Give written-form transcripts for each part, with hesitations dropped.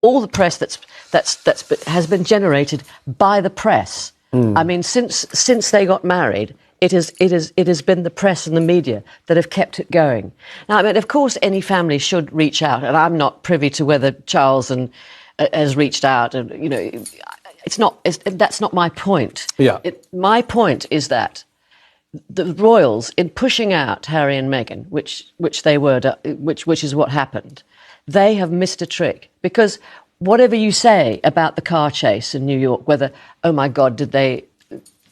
all the press has been generated by the press. I mean, since they got married, it has been the press and the media that have kept it going. Now, I mean, of course, any family should reach out, and I'm not privy to whether Charles has reached out, and that's not my point. Yeah. My point is that the royals, in pushing out Harry and Meghan, which is what happened, they have missed a trick, because whatever you say about the car chase in New York, whether, oh my God, did they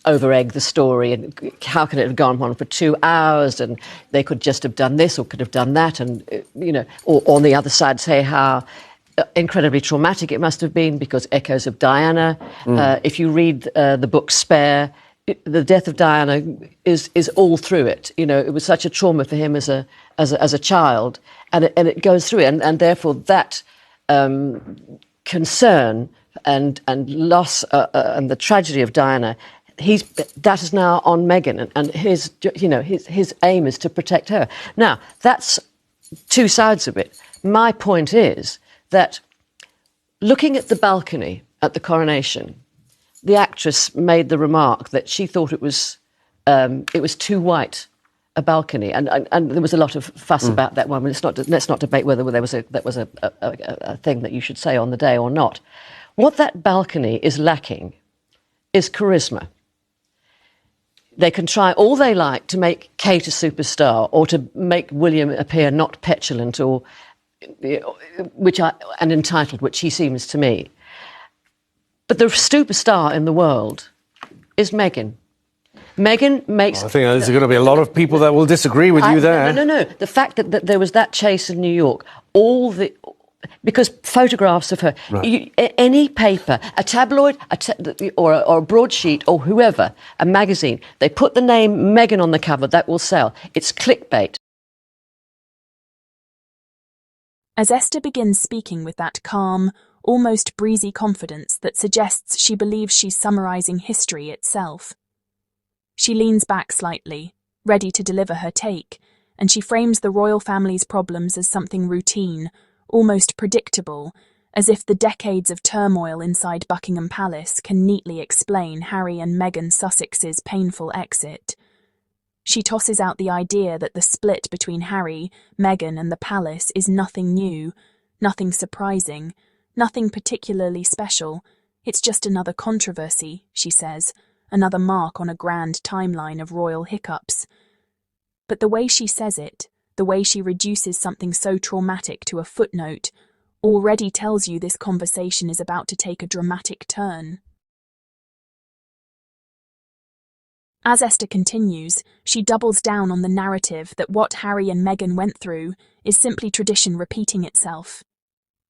over-egg the story, and how can it have gone on for 2 hours, and they could just have done this or could have done that, and, or on the other side say how incredibly traumatic it must have been, because echoes of Diana. If you read the book Spare, the death of Diana is all through it. It was such a trauma for him as a child, and it goes through it, and therefore that concern and loss and the tragedy of Diana, that is now on Meghan, and his aim is to protect her. Now, that's two sides of it. My point is that looking at the balcony at the coronation, the actress made the remark that she thought it was too white a balcony, and there was a lot of fuss about that one. Let's not debate whether that was a thing that you should say on the day or not. What that balcony is lacking is charisma. They can try all they like to make Kate a superstar, or to make William appear not petulant or and entitled, which he seems to me. But the superstar in the world is Meghan. Meghan makes... I think there's going to be a lot of people that will disagree with you there. No. The fact that there was that chase in New York, because photographs of her, right. Any paper, a tabloid, or a broadsheet, or whoever, a magazine, they put the name Meghan on the cover, that will sell. It's clickbait. As Esther begins speaking with that calm, almost breezy confidence that suggests she believes she's summarising history itself, she leans back slightly, ready to deliver her take, and she frames the royal family's problems as something routine, almost predictable, as if the decades of turmoil inside Buckingham Palace can neatly explain Harry and Meghan Sussexes' painful exit. She tosses out the idea that the split between Harry, Meghan and the palace is nothing new, nothing surprising, nothing particularly special. It's just another controversy, she says, another mark on a grand timeline of royal hiccups. But the way she says it, the way she reduces something so traumatic to a footnote, already tells you this conversation is about to take a dramatic turn. As Esther continues, she doubles down on the narrative that what Harry and Meghan went through is simply tradition repeating itself.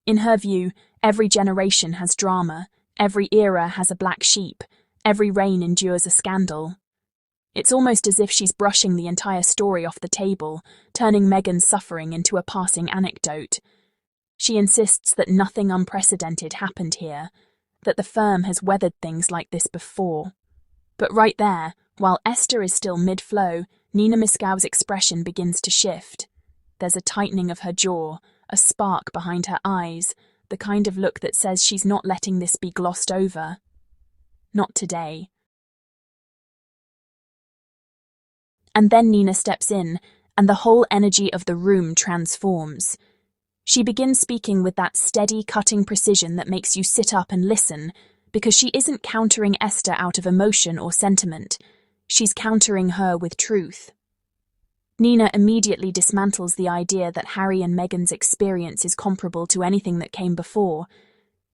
In her view, every generation has drama, every era has a black sheep, every reign endures a scandal. It's almost as if she's brushing the entire story off the table, turning Meghan's suffering into a passing anecdote. She insists that nothing unprecedented happened here, that the firm has weathered things like this before. But right there, while Esther is still mid-flow, Nina Myskow's expression begins to shift. There's a tightening of her jaw, a spark behind her eyes, the kind of look that says she's not letting this be glossed over. Not today. And then Nina steps in, and the whole energy of the room transforms. She begins speaking with that steady, cutting precision that makes you sit up and listen, because she isn't countering Esther out of emotion or sentiment. She's countering her with truth. Nina immediately dismantles the idea that Harry and Meghan's experience is comparable to anything that came before.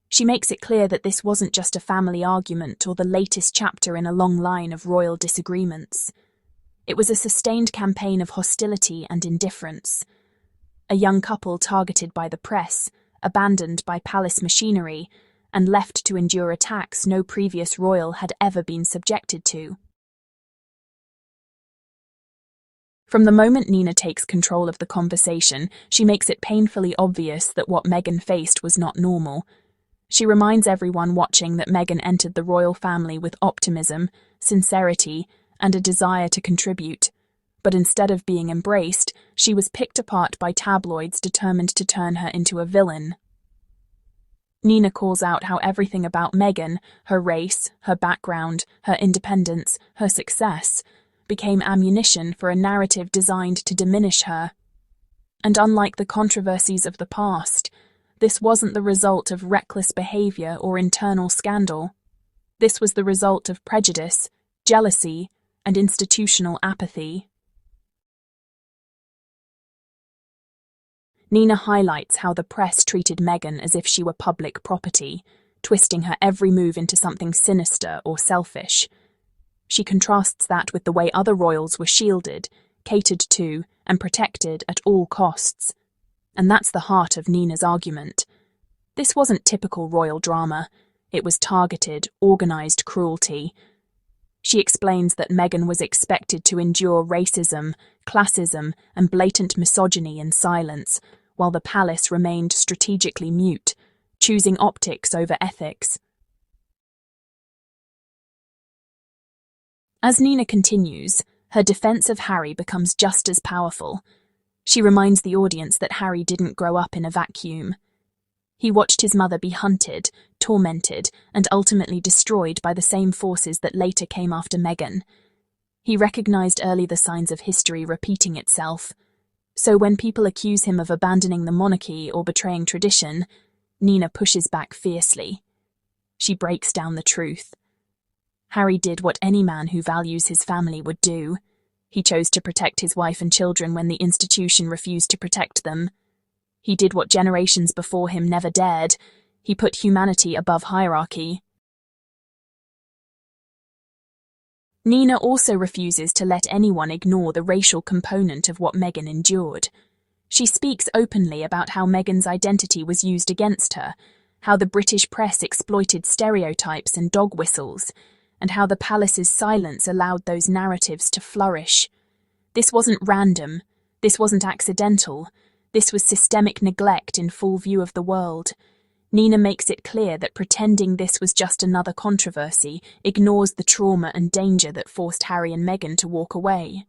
She makes it clear that this wasn't just a family argument or the latest chapter in a long line of royal disagreements. It was a sustained campaign of hostility and indifference. A young couple targeted by the press, abandoned by palace machinery, and left to endure attacks no previous royal had ever been subjected to. From the moment Nina takes control of the conversation, she makes it painfully obvious that what Meghan faced was not normal. She reminds everyone watching that Meghan entered the royal family with optimism, sincerity, and a desire to contribute. But instead of being embraced, she was picked apart by tabloids determined to turn her into a villain. Nina calls out how everything about Meghan, her race, her background, her independence, her success, became ammunition for a narrative designed to diminish her. And unlike the controversies of the past, this wasn't the result of reckless behaviour or internal scandal. This was the result of prejudice, jealousy, and institutional apathy. Nina highlights how the press treated Meghan as if she were public property, twisting her every move into something sinister or selfish. She contrasts that with the way other royals were shielded, catered to, and protected at all costs. And that's the heart of Nina's argument. This wasn't typical royal drama. It was targeted, organised cruelty. She explains that Meghan was expected to endure racism, classism, and blatant misogyny in silence, while the palace remained strategically mute, choosing optics over ethics. As Nina continues, her defense of Harry becomes just as powerful. She reminds the audience that Harry didn't grow up in a vacuum. He watched his mother be hunted, tormented, and ultimately destroyed by the same forces that later came after Meghan. He recognised early the signs of history repeating itself. So when people accuse him of abandoning the monarchy or betraying tradition, Nina pushes back fiercely. She breaks down the truth. Harry did what any man who values his family would do. He chose to protect his wife and children when the institution refused to protect them. He did what generations before him never dared. He put humanity above hierarchy. Nina also refuses to let anyone ignore the racial component of what Meghan endured. She speaks openly about how Meghan's identity was used against her, how the British press exploited stereotypes and dog whistles, and how the palace's silence allowed those narratives to flourish. This wasn't random. This wasn't accidental. This was systemic neglect in full view of the world. Nina makes it clear that pretending this was just another controversy ignores the trauma and danger that forced Harry and Meghan to walk away.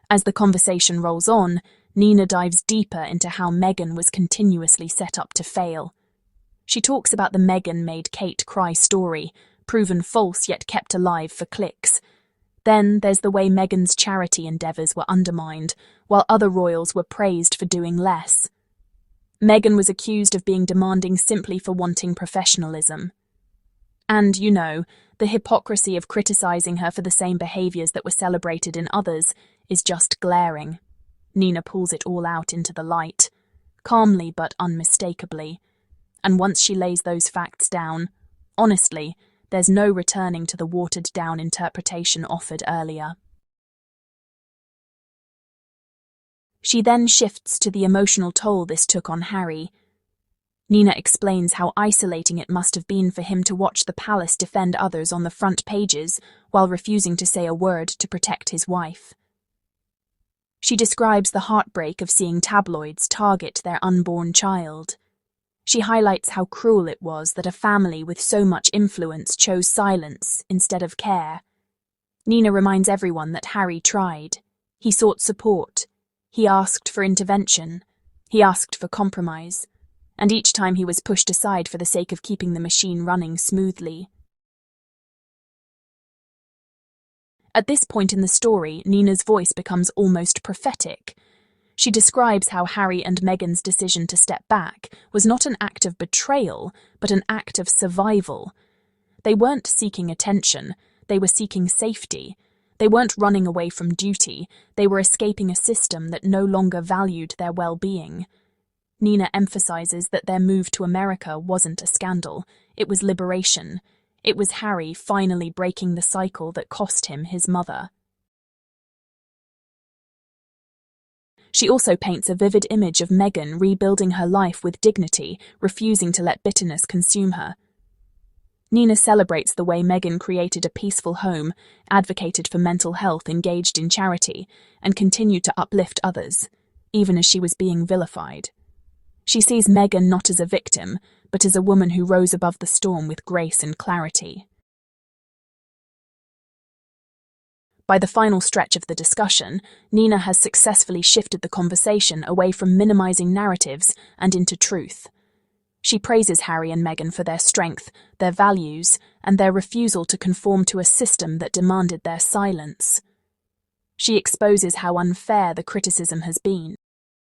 As the conversation rolls on, Nina dives deeper into how Meghan was continuously set up to fail. She talks about the Meghan made Kate cry story, proven false yet kept alive for clicks. Then there's the way Meghan's charity endeavours were undermined, while other royals were praised for doing less. Meghan was accused of being demanding simply for wanting professionalism. And, the hypocrisy of criticising her for the same behaviours that were celebrated in others is just glaring. Nina pulls it all out into the light, calmly but unmistakably. And once she lays those facts down, honestly, there's no returning to the watered-down interpretation offered earlier. She then shifts to the emotional toll this took on Harry. Nina explains how isolating it must have been for him to watch the palace defend others on the front pages while refusing to say a word to protect his wife. She describes the heartbreak of seeing tabloids target their unborn child. She highlights how cruel it was that a family with so much influence chose silence instead of care. Nina reminds everyone that Harry tried. He sought support. He asked for intervention. He asked for compromise. And each time he was pushed aside for the sake of keeping the machine running smoothly. At this point in the story, Nina's voice becomes almost prophetic. She describes how Harry and Meghan's decision to step back was not an act of betrayal, but an act of survival. They weren't seeking attention, they were seeking safety. They weren't running away from duty, they were escaping a system that no longer valued their well-being. Nina emphasizes that their move to America wasn't a scandal, it was liberation. It was Harry finally breaking the cycle that cost him his mother. She also paints a vivid image of Meghan rebuilding her life with dignity, refusing to let bitterness consume her. Nina celebrates the way Meghan created a peaceful home, advocated for mental health, engaged in charity, and continued to uplift others, even as she was being vilified. She sees Meghan not as a victim, but as a woman who rose above the storm with grace and clarity. By the final stretch of the discussion, Nina has successfully shifted the conversation away from minimizing narratives and into truth. She praises Harry and Meghan for their strength, their values, and their refusal to conform to a system that demanded their silence. She exposes how unfair the criticism has been.